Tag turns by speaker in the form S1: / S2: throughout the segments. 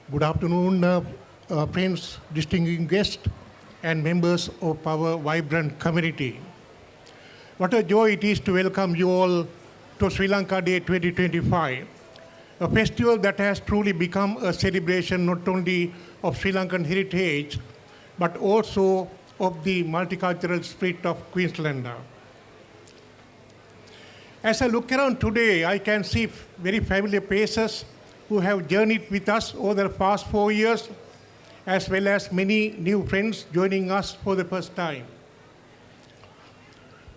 S1: Good afternoon, friends, distinguished guests, and members of our vibrant community. What a joy it is to welcome you all to Sri Lanka Day 2025, a festival that has truly become a celebration not only of Sri Lankan heritage, but also of the multicultural spirit of Queenslander. As I look around today, I can see very familiar faces who have journeyed with us over the past 4 years, as well as many new friends joining us for the first time.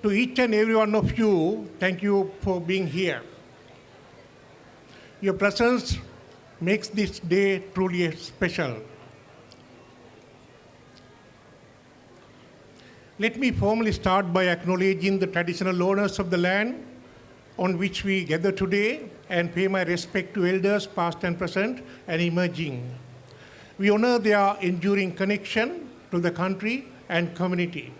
S1: To each and every one of you, thank you for being here. Your presence makes this day truly special. Let me formally start by acknowledging the traditional owners of the land on which we gather today and pay my respect to elders past and present and emerging. We honor their enduring connection to the country and community.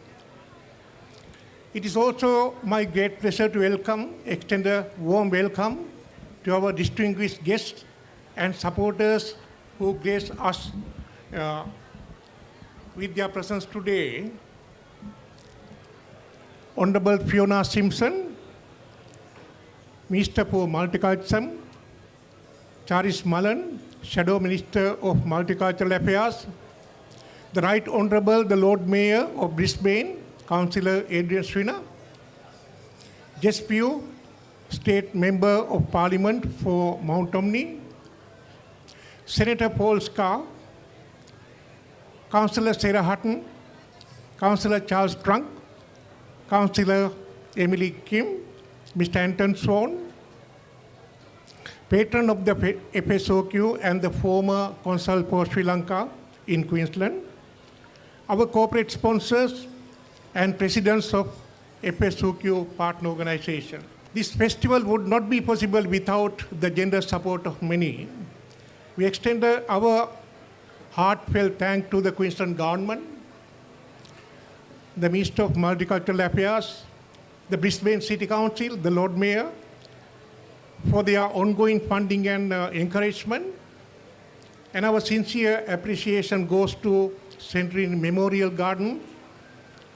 S1: It is also my great pleasure to extend a warm welcome to our distinguished guests and supporters who grace us with their presence today. Honorable Fiona Simpson, Minister for Multicultural, Charis Mullen, Shadow Minister of Multicultural Affairs, the Right Honorable the Lord Mayor of Brisbane, Councillor Adrian Swiner, Jess Pugh, State Member of Parliament for Mount Omni, Senator Paul Scar, Councillor Sarah Hutton, Councillor Charles Trunk, Councillor Emily Kim, Mr. Anton Swan, Patron of the FSOQ and the former Consul for Sri Lanka in Queensland, our corporate sponsors and presidents of FSOQ partner organization. This festival would not be possible without the generous support of many. We extend our heartfelt thanks to the Queensland government, the Minister of Multicultural Affairs, the Brisbane City Council, the Lord Mayor, for their ongoing funding and encouragement. And our sincere appreciation goes to Century Memorial Garden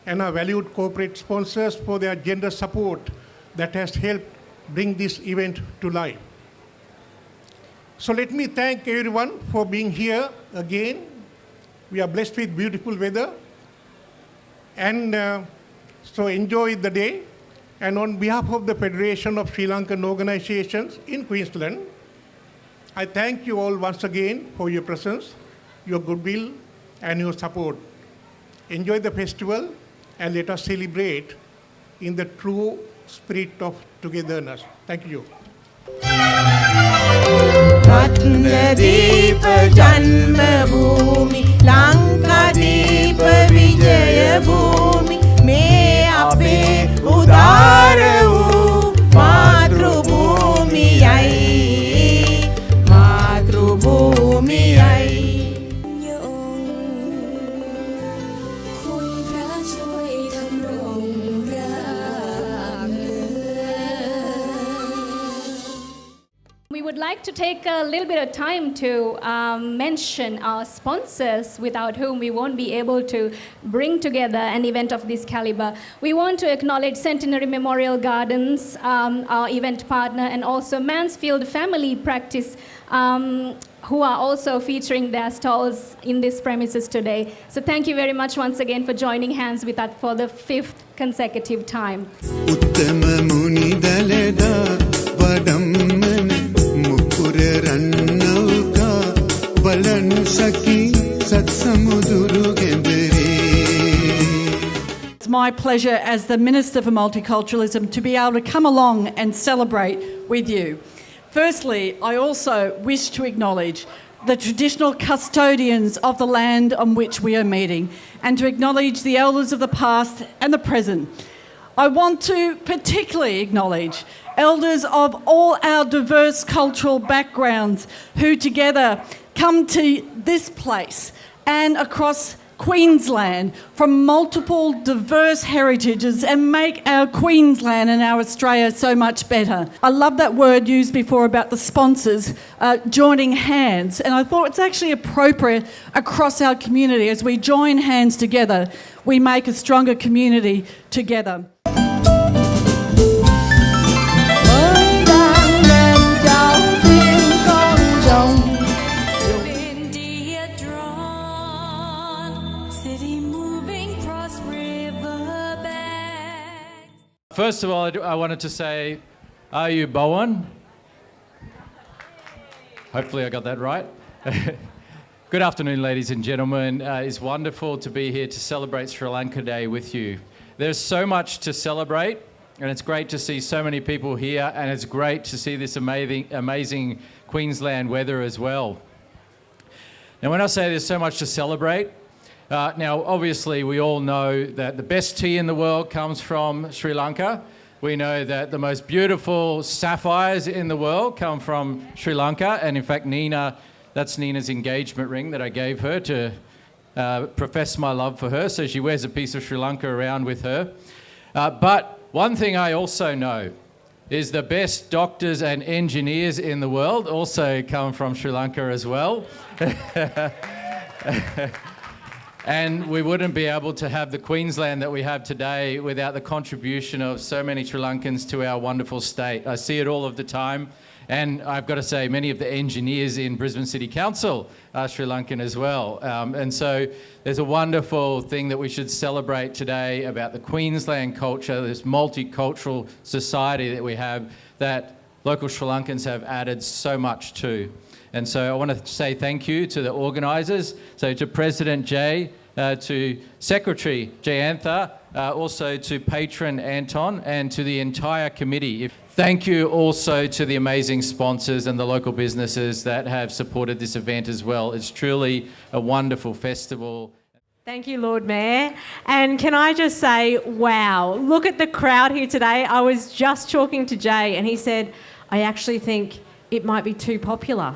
S1: and our valued corporate sponsors for their generous support that has helped bring this event to life. So let me thank everyone for being here again. We are blessed with beautiful weather, and so enjoy the day. And on behalf of the Federation of Sri Lankan Organizations in Queensland, I thank you all once again for your presence, your goodwill, and your support. Enjoy the festival, and let us celebrate in the true spirit of togetherness. Thank you.
S2: Ratnadeep जन्मभूमि लंकादीप विजयभूमि में अपे उदार मातृभूमि आई मातृभूमि आई
S3: We would like to take a little bit of time to mention our sponsors without whom we won't be able to bring together an event of this caliber. We want to acknowledge Centenary Memorial Gardens, our event partner, and also Mansfield Family Practice, who are also featuring their stalls in this premises today. So thank you very much once again for joining hands with us for the 5th consecutive time.
S4: It's my pleasure as the Minister for Multiculturalism to be able to come along and celebrate with you. Firstly, I also wish to acknowledge the traditional custodians of the land on which we are meeting and to acknowledge the elders of the past and the present. I want to particularly acknowledge elders of all our diverse cultural backgrounds who together come to this place and across Queensland from multiple diverse heritages and make our Queensland and our Australia so much better. I love that word used before about the sponsors joining hands, and I thought it's actually appropriate across our community. As we join hands together, we make a stronger community together.
S5: First of all, I wanted to say, are you Bowen? Hopefully I got that right. Good afternoon, ladies and gentlemen. It's wonderful to be here to celebrate Sri Lanka Day with you. There's so much to celebrate, and it's great to see so many people here, and it's great to see this amazing Queensland weather as well. Now, when I say there's so much to celebrate, now, obviously, we all know that the best tea in the world comes from Sri Lanka. We know that the most beautiful sapphires in the world come from Sri Lanka. And in fact, Nina, that's Nina's engagement ring that I gave her to profess my love for her. So she wears a piece of Sri Lanka around with her. But one thing I also know is the best doctors and engineers in the world also come from Sri Lanka as well. And we wouldn't be able to have the Queensland that we have today without the contribution of so many Sri Lankans to our wonderful state. I see it all of the time. And I've got to say, many of the engineers in Brisbane City Council are Sri Lankan as well. And so there's a wonderful thing that we should celebrate today about the Queensland culture, this multicultural society that we have, that local Sri Lankans have added so much to. And so I want to say thank you to the organisers, so to President Jay, to Secretary Jayantha, also to Patron Anton, and to the entire committee. Thank you also to the amazing sponsors and the local businesses that have supported this event as well. It's truly a wonderful festival.
S2: Thank you, Lord Mayor. And can I just say, wow, look at the crowd here today. I was just talking to Jay and he said, I actually think it might be too popular.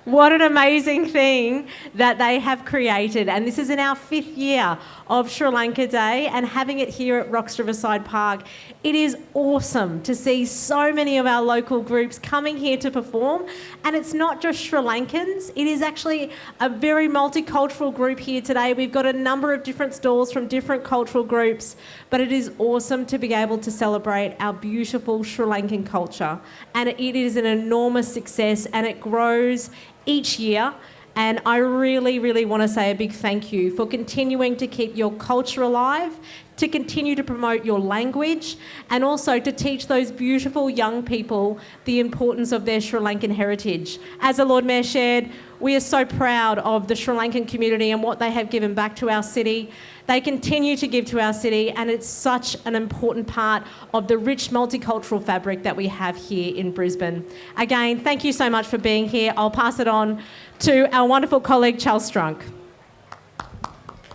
S2: What an amazing thing that they have created. And this is in our 5th year of Sri Lanka Day and having it here at Riverside Park. It is awesome to see so many of our local groups coming here to perform. And it's not just Sri Lankans, it is actually a very multicultural group here today. We've got a number of different stalls from different cultural groups, but it is awesome to be able to celebrate our beautiful Sri Lankan culture. And it is an enormous success and it grows each year. And I really, really want to say a big thank you for continuing to keep your culture alive, to continue to promote your language, and also to teach those beautiful young people the importance of their Sri Lankan heritage. As the Lord Mayor shared, we are so proud of the Sri Lankan community and what they have given back to our city. They continue to give to our city, and it's such an important part of the rich multicultural fabric that we have here in Brisbane. Again, thank you so much for being here. I'll pass it on to our wonderful colleague, Charles Strunk.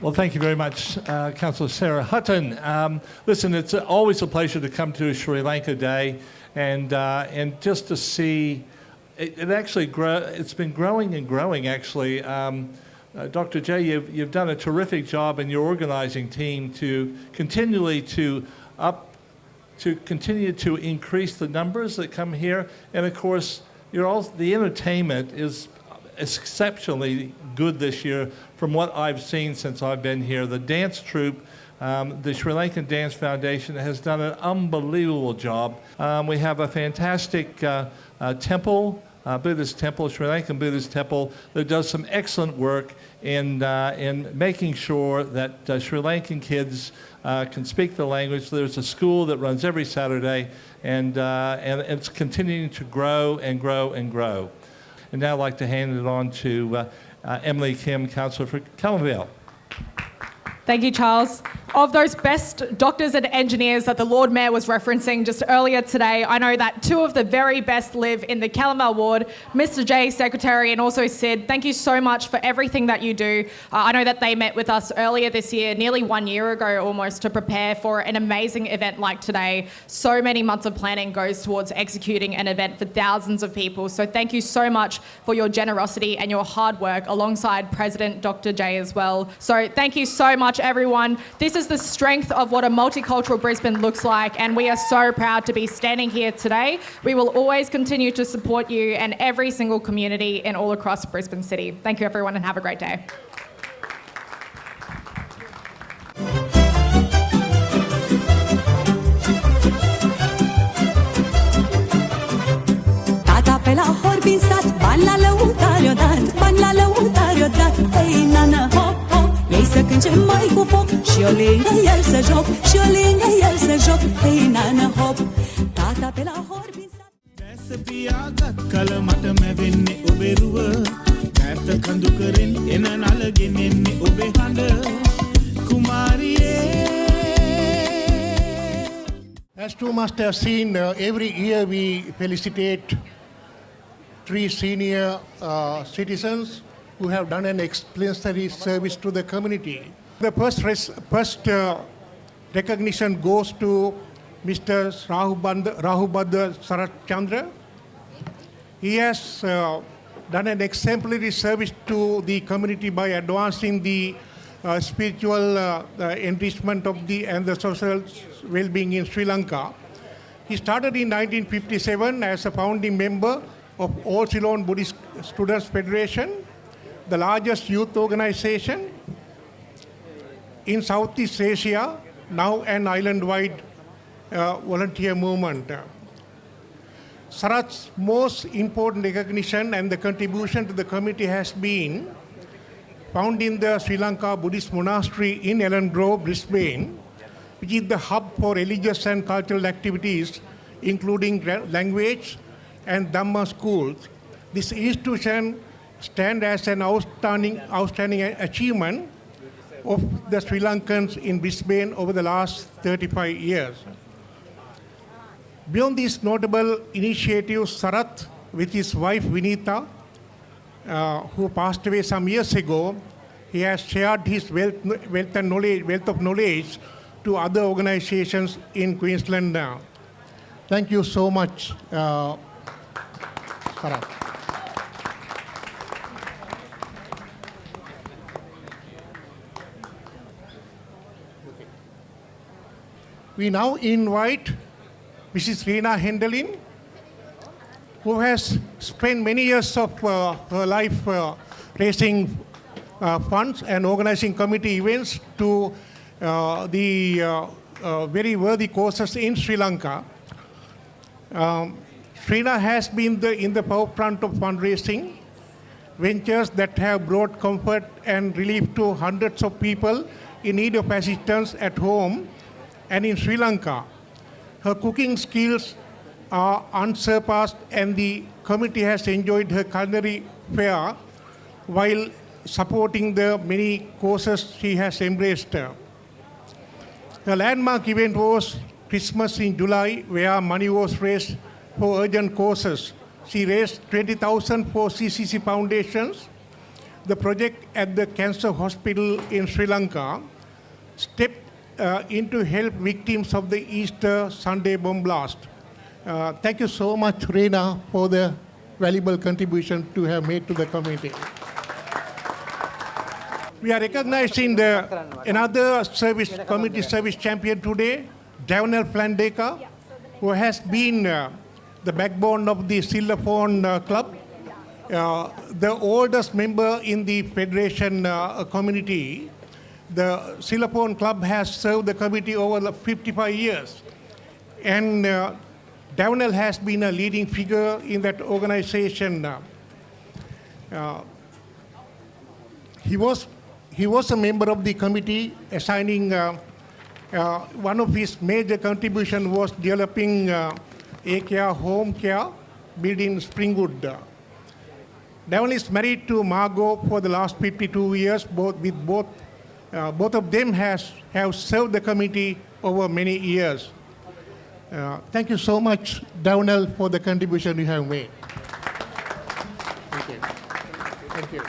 S6: Well, thank you very much, Councillor Sarah Hutton. Listen, it's always a pleasure to come to Sri Lanka Day and just to see it actually grow. It's been growing and growing, actually. Dr. Jay, you've done a terrific job in your organising team to continue to increase the numbers that come here, and of course, the entertainment is exceptionally good this year from what I've seen since I've been here. The dance troupe, the Sri Lankan Dance Foundation, has done an unbelievable job. We have a fantastic temple, Buddhist temple, Sri Lankan Buddhist temple, that does some excellent work in making sure that Sri Lankan kids can speak the language. There's a school that runs every Saturday, and it's continuing to grow and grow and grow. And now I'd like to hand it on to Emily Kim, Councillor for Kellenvale.
S7: Thank you, Charles. Of those best doctors and engineers that the Lord Mayor was referencing just earlier today, I know that 2 of the very best live in the Kellenvale ward, Mr. J, Secretary, and also Sid. Thank you so much for everything that you do. I know that they met with us earlier this year, nearly 1 year ago almost, to prepare for an amazing event like today. So many months of planning goes towards executing an event for thousands of people. So thank you so much for your generosity and your hard work alongside President Dr. J as well. So thank you so much, everyone. This is the strength of what a multicultural Brisbane looks like, and we are so proud to be standing here today. We will always continue to support you and every single community in all across Brisbane City. Thank you, everyone, and have a great day.
S8: Tata pe la horbi sat, ban la lăutare odată, ban la lăutare odată. Ei, nana, hop, hop, ei să cânce mai cu foc, și eu lângă el să joc, și eu lângă el să joc. Ei, nana, hop, tata pe la horbi sat.
S9: දැස පියාගත් කල මට මැවෙන්නේ ඔබේ රුව ඈත කඳු කරෙන් එන නලගෙනෙන්නේ ඔබේ හඬ කුමාරියේ.
S1: As you must have seen, every year we felicitate 3 senior citizens who have done an exemplary service to the community. The first recognition goes to Mr. Rahubadra Sarat Chandra. He has done an exemplary service to the community by advancing the spiritual enrichment of and the social well-being in Sri Lanka. He started in 1957 as a founding member of All Ceylon Buddhist Students Federation, the largest youth organization in Southeast Asia, now an island-wide volunteer movement. Sarat's most important recognition and the contribution to the community has been founding the Sri Lanka Buddhist Monastery in Ellen Grove, Brisbane, which is the hub for religious and cultural activities, including language and Dhamma schools. This institution stands as an outstanding achievement of the Sri Lankans in Brisbane over the last 35 years. Beyond these notable initiatives, Sarat, with his wife Vinita, who passed away some years ago, he has shared his wealth of knowledge to other organizations in Queensland now. Thank you so much, Sarat. We now invite Mrs. Reena Hendelin, who has spent many years of her life raising funds and organizing committee events to the very worthy causes in Sri Lanka. Srina has been in the forefront of fundraising ventures that have brought comfort and relief to hundreds of people in need of assistance at home and in Sri Lanka. Her cooking skills are unsurpassed, and the committee has enjoyed her culinary fare while supporting the many causes she has embraced. Her landmark event was Christmas in July, where money was raised for urgent causes. She raised 20,000 for CCC Foundations, the project at the Cancer Hospital in Sri Lanka, stepped in to help victims of the Easter Sunday bomb blast. Thank you so much, Reena, for the valuable contribution to have made to the community. We are recognizing another community service champion today, Davanel Flandeka, who has been the backbone of the Sillaphone Club, the oldest member in the Federation community. The Sillaphone Club has served the community over 55 years. And Davanel has been a leading figure in that organization. He was a member of the committee, assigning one of his major contributions was developing A-Care home care built in Springwood. Davanel is married to Margot for the last 52 years. Both of them have served the committee over many years. Thank you so much, Davanel, for the contribution you have made. Thank you. Thank you.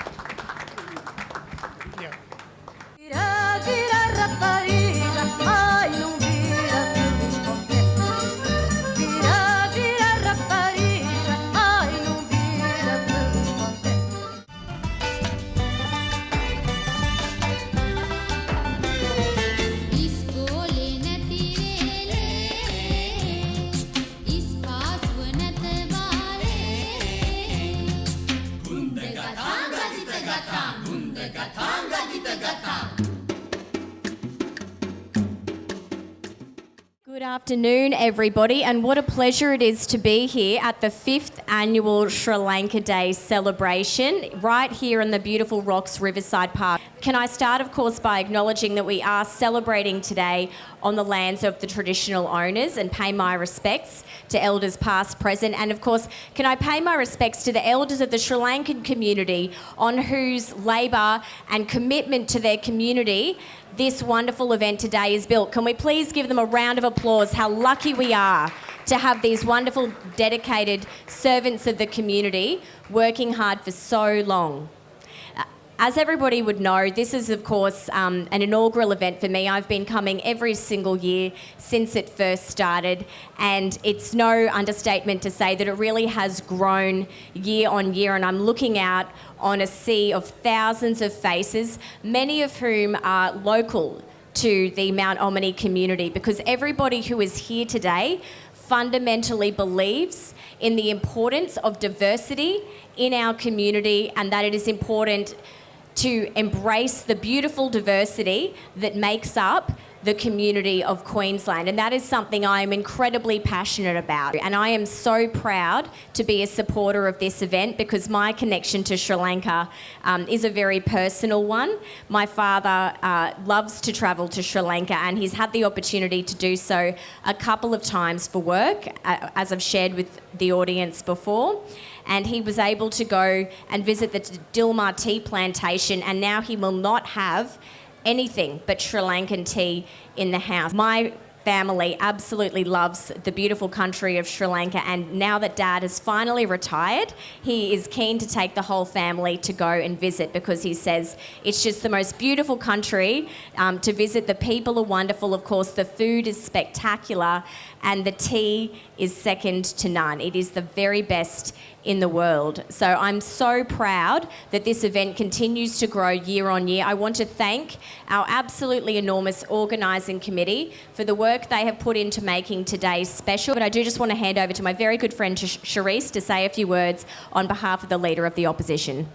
S10: Good afternoon, everybody, and what a pleasure it is to be here at the 5th annual Sri Lanka Day celebration right here in the beautiful Rocks Riverside Park. Can I start, of course, by acknowledging that we are celebrating today on the lands of the traditional owners and pay my respects to elders past, present, and of course, can I pay my respects to the elders of the Sri Lankan community on whose labour and commitment to their community this wonderful event today is built. Can we please give them a round of applause? How lucky we are to have these wonderful, dedicated servants of the community working hard for so long. As everybody would know, this is, of course, an inaugural event for me. I've been coming every single year since it first started, and it's no understatement to say that it really has grown year on year, and I'm looking out on a sea of thousands of faces, many of whom are local to the Mount Omni community, because everybody who is here today fundamentally believes in the importance of diversity in our community, and that it is important to embrace the beautiful diversity that makes up the community of Queensland. And that is something I am incredibly passionate about. And I am so proud to be a supporter of this event, because my connection to Sri Lanka is a very personal one. My father loves to travel to Sri Lanka, and he's had the opportunity to do so a couple of times for work, as I've shared with the audience before. And he was able to go and visit the Dilmar tea plantation, and now he will not have anything but Sri Lankan tea in the house. My family absolutely loves the beautiful country of Sri Lanka, and now that Dad has finally retired, he is keen to take the whole family to go and visit, because he says it's just the most beautiful country to visit. The people are wonderful, of course, the food is spectacular, and the tea is second to none. It is the very best in the world. So I'm so proud that this event continues to grow year on year. I want to thank our absolutely enormous organising committee for the work they have put into making today special. But I do just want to hand over to my very good friend Charisse to say a few words on behalf of the Leader of the Opposition.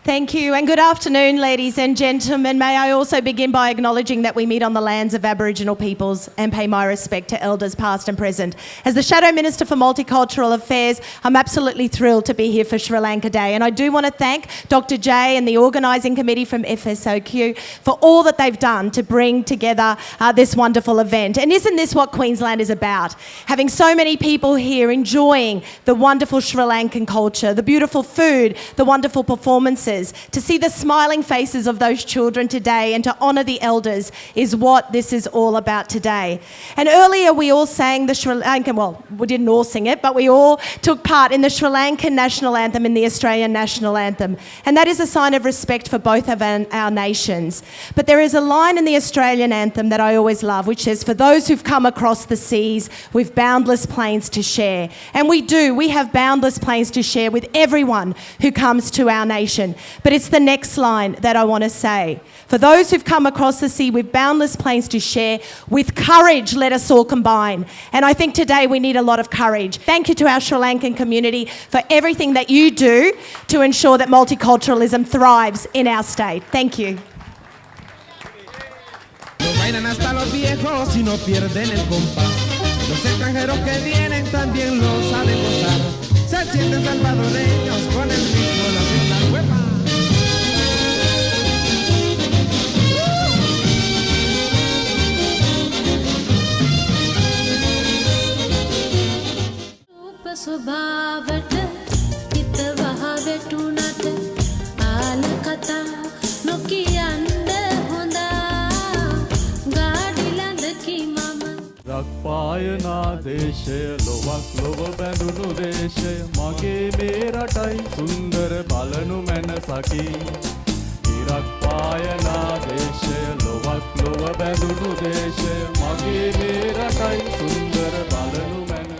S2: Thank you, and good afternoon, ladies and gentlemen. May I also begin by acknowledging that we meet on the lands of Aboriginal peoples and pay my respect to elders past and present. As the Shadow Minister for Multicultural Affairs, I'm absolutely thrilled to be here for Sri Lanka Day, and I do want to thank Dr. J and the organising committee from FSOQ for all that they've done to bring together this wonderful event. And isn't this what Queensland is about? Having so many people here enjoying the wonderful Sri Lankan culture, the beautiful food, the wonderful performances. To see the smiling faces of those children today and to honour the elders is what this is all about today. And earlier we all sang the Sri Lankan, well, we didn't all sing it, but we all took part in the Sri Lankan national anthem and the Australian national anthem. And that is a sign of respect for both of our nations. But there is a line in the Australian anthem that I always love, which says, "For those who've come across the seas with boundless plains to share." And we do. We have boundless plains to share with everyone who comes to our nation. But it's the next line that I want to say. For those who've come across the sea with boundless plains to share, with courage let us all combine. And I think today we need a lot of courage. Thank you to our Sri Lankan community for everything that you do to ensure that multiculturalism thrives in our state. Thank you.
S9: No bailan hasta los viejos y no pierden el compás. Los extranjeros que vienen también lo saben gozar. Se sienten salvadoreños con el ritmo, la fiesta huepa.
S11: ස්වභාවට හිත වහවෙටුනට ආල කතා නොකියන්න හොඳා ගාඩිලඳකි මම
S12: රක්පායනා දේශය ලොවක් ලොව බැඳුණු දේශය මගේ මේ රටයි සුන්දර බලනු මැනසකි ඉරක්පායනා දේශය ලොවක් ලොව බැඳුණු දේශය මගේ මේ රටයි සුන්දර බලනු මැනසකි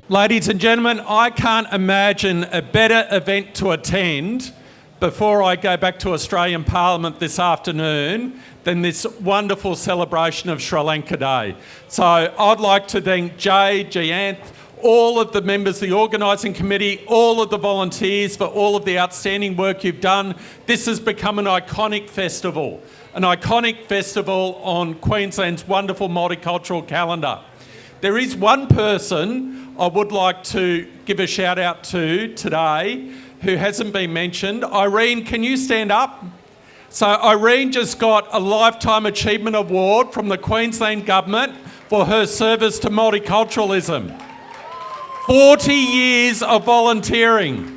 S13: Ladies and gentlemen, I can't imagine a better event to attend before I go back to Australian Parliament this afternoon than this wonderful celebration of Sri Lanka Day. So I'd like to thank Jay, Jayanth, all of the members of the organising committee, all of the volunteers for all of the outstanding work you've done. This has become an iconic festival on Queensland's wonderful multicultural calendar. There is one person I would like to give a shout out to today who hasn't been mentioned. Irene, can you stand up? So Irene just got a Lifetime Achievement Award from the Queensland Government for her service to multiculturalism. 40 years of volunteering.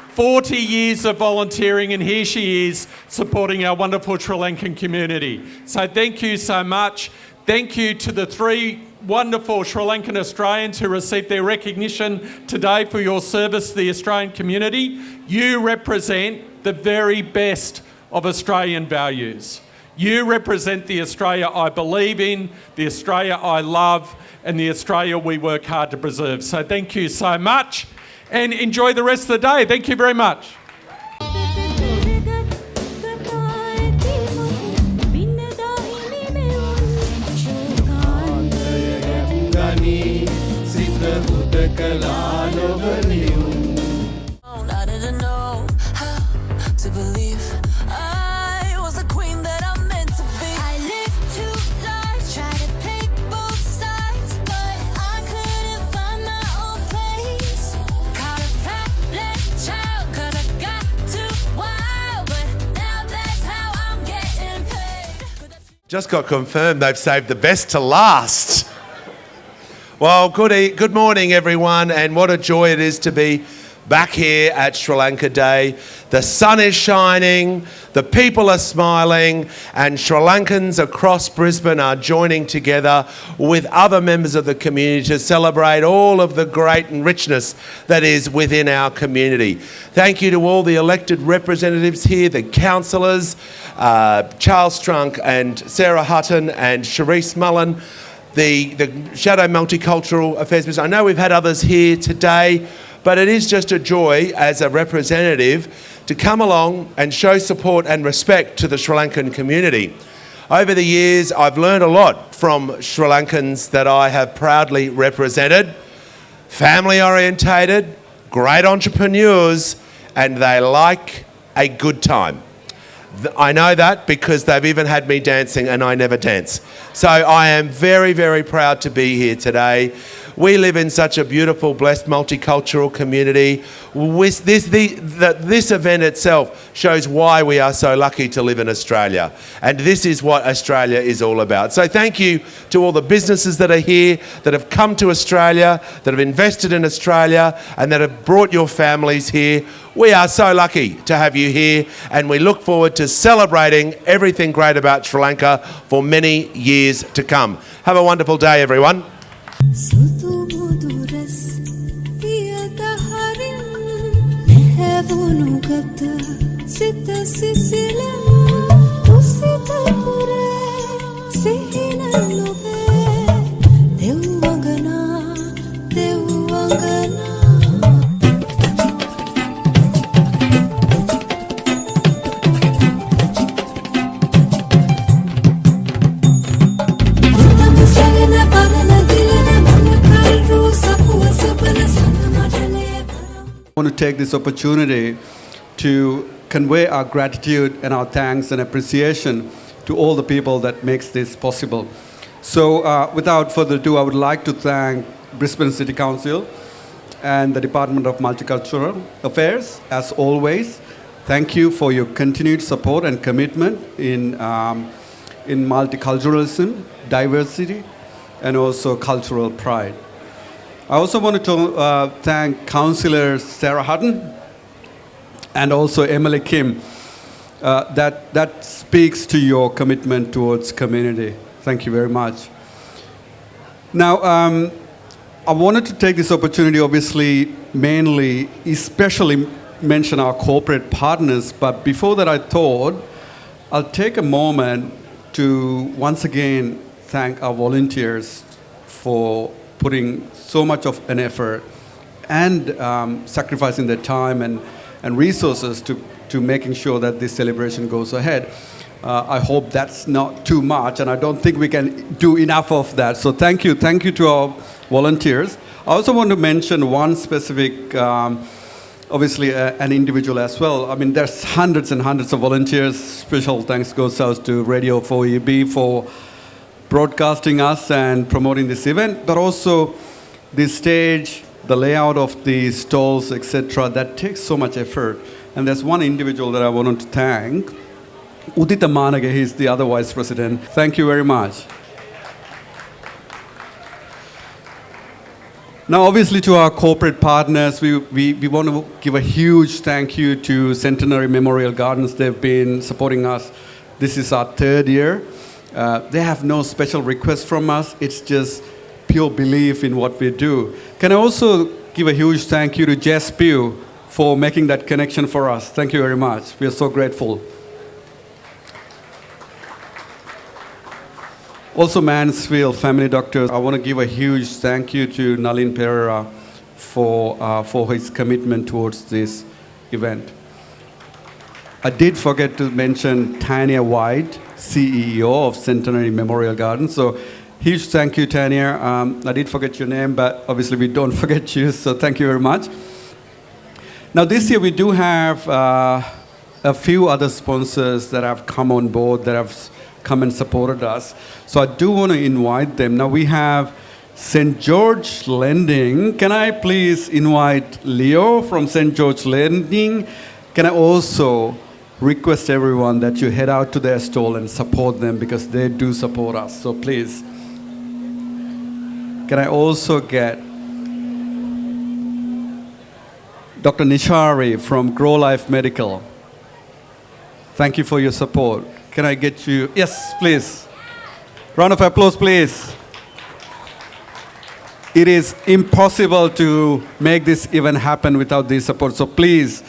S13: 40 years of volunteering, and here she is supporting our wonderful Sri Lankan community. So thank you so much. Thank you to the 3 wonderful Sri Lankan Australians who received their recognition today for your service to the Australian community. You represent the very best of Australian values. You represent the Australia I believe in, the Australia I love, and the Australia we work hard to preserve. So thank you so much, and enjoy the rest of the day. Thank you very much.
S8: I didn't know how to believe I was the queen that I'm meant to be. I lived 2 lives, tried to pick both sides, but I couldn't find my own place. Caught a problem child, cause I got too wild, but now that's how I'm getting paid.
S14: Just got confirmed they've saved the best to last. Well, good morning, everyone, and what a joy it is to be back here at Sri Lanka Day. The sun is shining, the people are smiling, and Sri Lankans across Brisbane are joining together with other members of the community to celebrate all of the great and richness that is within our community. Thank you to all the elected representatives here, the councillors, Charles Strunk and Sarah Hutton and Sharice Mullen, the Shadow Multicultural Affairs Minister. I know we've had others here today, but it is just a joy as a representative to come along and show support and respect to the Sri Lankan community. Over the years, I've learned a lot from Sri Lankans that I have proudly represented. Family orientated, great entrepreneurs, and they like a good time. I know that because they've even had me dancing and I never dance. So I am very, very proud to be here today. We live in such a beautiful, blessed, multicultural community. This event itself shows why we are so lucky to live in Australia. And this is what Australia is all about. So thank you to all the businesses that are here, that have come to Australia, that have invested in Australia, and that have brought your families here. We are so lucky to have you here, and we look forward to celebrating everything great about Sri Lanka for many years to come. Have a wonderful day, everyone.
S15: I want to take this opportunity to convey our gratitude and our thanks and appreciation to all the people that makes this possible. So without further ado, I would like to thank Brisbane City Council and the Department of Multicultural Affairs. As always, thank you for your continued support and commitment in multiculturalism, diversity, and also cultural pride. I also wanted to thank Councillor Sarah Hutton and also Emily Kim. That speaks to your commitment towards community. Thank you very much. Now, I wanted to take this opportunity, obviously, mainly, especially mention our corporate partners. But before that, I thought I'll take a moment to once again thank our volunteers for putting so much of an effort and sacrificing their time and resources to making sure that this celebration goes ahead. I hope that's not too much, and I don't think we can do enough of that. So thank you to our volunteers. I also want to mention one specific, obviously an individual as well. I mean, there's hundreds and hundreds of volunteers. Special thanks goes out to Radio 4EB for broadcasting us and promoting this event, but also the stage, the layout of the stalls, etc. That takes so much effort. And there's one individual that I wanted to thank, Udita Manage. He's the other vice president. Thank you very much. Now, obviously, to our corporate partners, we want to give a huge thank you to Centenary Memorial Gardens. They've been supporting us. This is our 3rd year. They have no special requests from us. It's just pure belief in what we do. Can I also give a huge thank you to Jess Pugh for making that connection for us. Thank you very much. We are so grateful. Also, Mansfield Family Doctors, I want to give a huge thank you to Nalin Pereira for his commitment towards this event. I did forget to mention Tanya White, CEO of Centenary Memorial Gardens. So, huge thank you, Tanya. I did forget your name, but obviously we don't forget you, so thank you very much. Now, this year we do have a few other sponsors that have come on board, that have come and supported us. So I do want to invite them. Now we have St. George Lending. Can I please invite Leo from St. George Lending? Can I also request everyone that you head out to their stall and support them, because they do support us. So please. Can I also get Dr. Nishari from Grow Life Medical? Thank you for your support. Can I get you? Yes, please. Round of applause, please. It is impossible to make this event happen without this support. So please,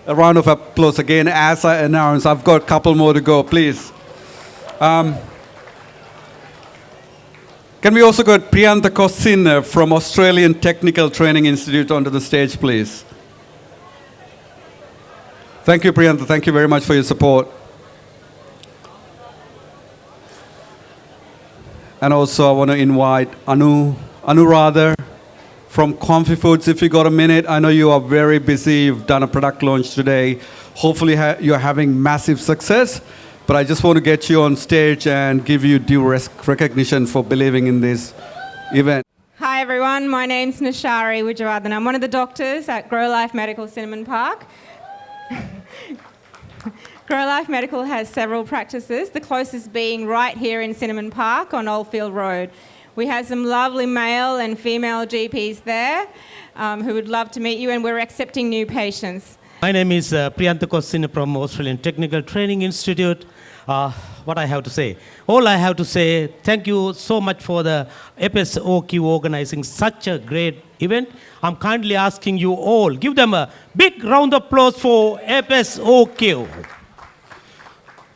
S15: a round of applause again. As I announce, I've got a couple more to go, please. Can we also get Priyantha Kossin from Australian Technical Training Institute onto the stage, please? Thank you, Priyantha. Thank you very much for your support. And also, I want to invite Anuradha from Comfy Foods. If you got a minute, I know you are very busy. You've done a product launch today. Hopefully, you're having massive success. But I just want to get you on stage and give you due recognition for believing in this event.
S16: Hi everyone, my name's Nishari Wijawadhan. I'm one of the doctors at Grow Life Medical Cinnamon Park. Grow Life Medical has several practices, the closest being right here in Cinnamon Park on Oldfield Road. We have some lovely male and female GPs there who would love to meet you, and we're accepting new patients.
S17: My name is Priyantha Kossin from Australian Technical Training Institute. What I have to say? All I have to say, thank you so much for the FSOQ organizing such a great event. I'm kindly asking you all, give them a big round of applause for FSOQ.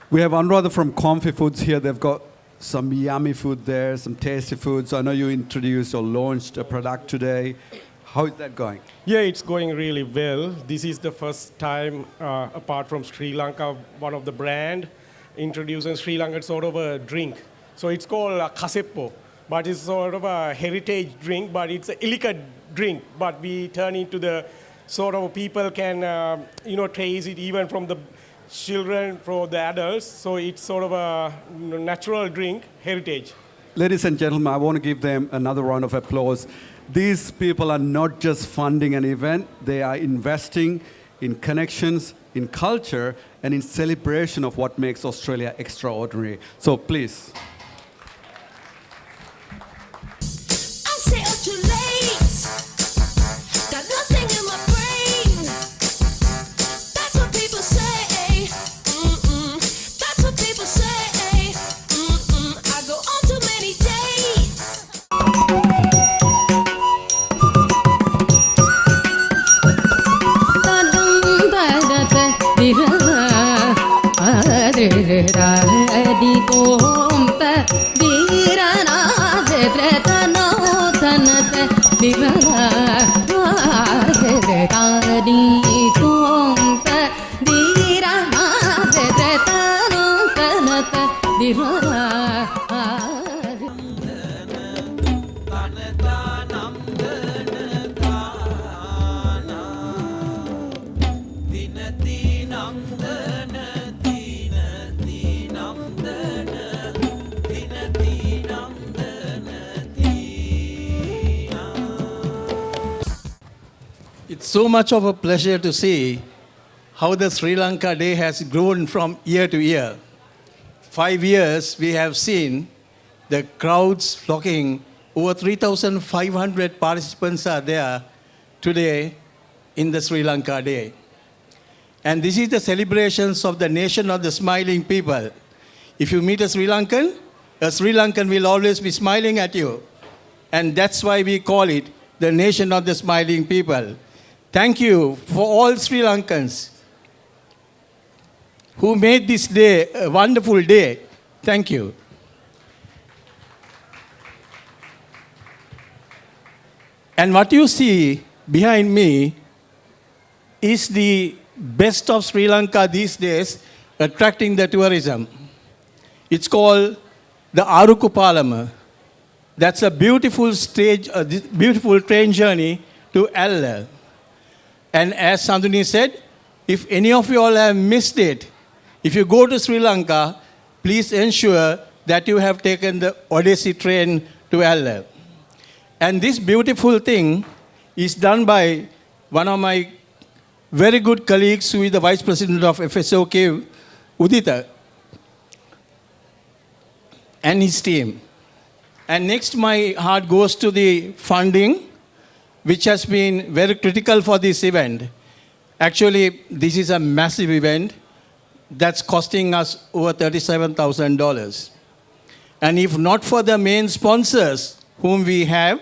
S15: We have Anuradha from Comfy Foods here. They've got some yummy food there, some tasty foods. I know you introduced or launched a product today. How is that going?
S18: Yeah, it's going really well. This is the first time, apart from Sri Lanka, one of the brand introducing Sri Lankan sort of a drink. So it's called Kaseppo, but it's sort of a heritage drink, but it's an illicit drink. But we turn into the sort of people can, taste it even from the children, for the adults. So it's sort of a natural drink, heritage.
S15: Ladies and gentlemen, I want to give them another round of applause. These people are not just funding an event, they are investing in connections, in culture, and in celebration of what makes Australia extraordinary. So please.
S19: It's so much of a pleasure to see how the Sri Lanka Day has grown from year to year. 5 years, we have seen the crowds flocking over 3,500 participants are there today in the Sri Lanka Day. And this is the celebrations of the nation of the smiling people. If you meet a Sri Lankan will always be smiling at you. And that's why we call it the nation of the smiling people. Thank you for all Sri Lankans who made this day a wonderful day. Thank you. And what you see behind me is the best of Sri Lanka these days, attracting the tourism. It's called the Aruku Palama. That's a beautiful beautiful train journey to Ella. And as Sandhuni said, if any of you all have missed it, if you go to Sri Lanka, please ensure that you have taken the Odyssey train to Ella. And this beautiful thing is done by one of my very good colleagues who is the Vice President of FSOK, Udita, and his team. And next, my heart goes to the funding, which has been very critical for this event. Actually, this is a massive event that's costing us over $37,000. And if not for the main sponsors whom we have,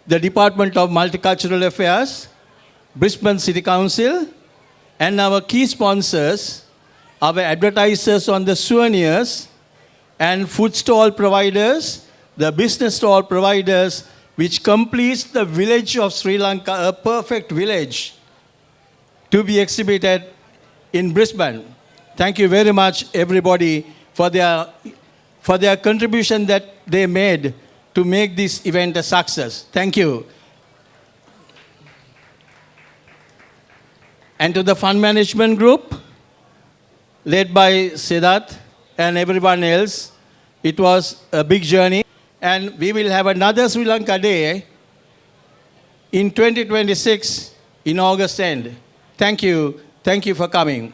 S19: the Department of Multicultural Affairs, Brisbane City Council, and our key sponsors, our advertisers on the souvenirs, and food stall providers, the business stall providers, which completes the village of Sri Lanka, a perfect village to be exhibited in Brisbane. Thank you very much, everybody, for their contribution that they made to make this event a success. Thank you. And to the fund management group, led by Siddharth and everyone else, it was a big journey. And we will have another Sri Lanka Day in 2026 in August end. Thank you. Thank you for coming.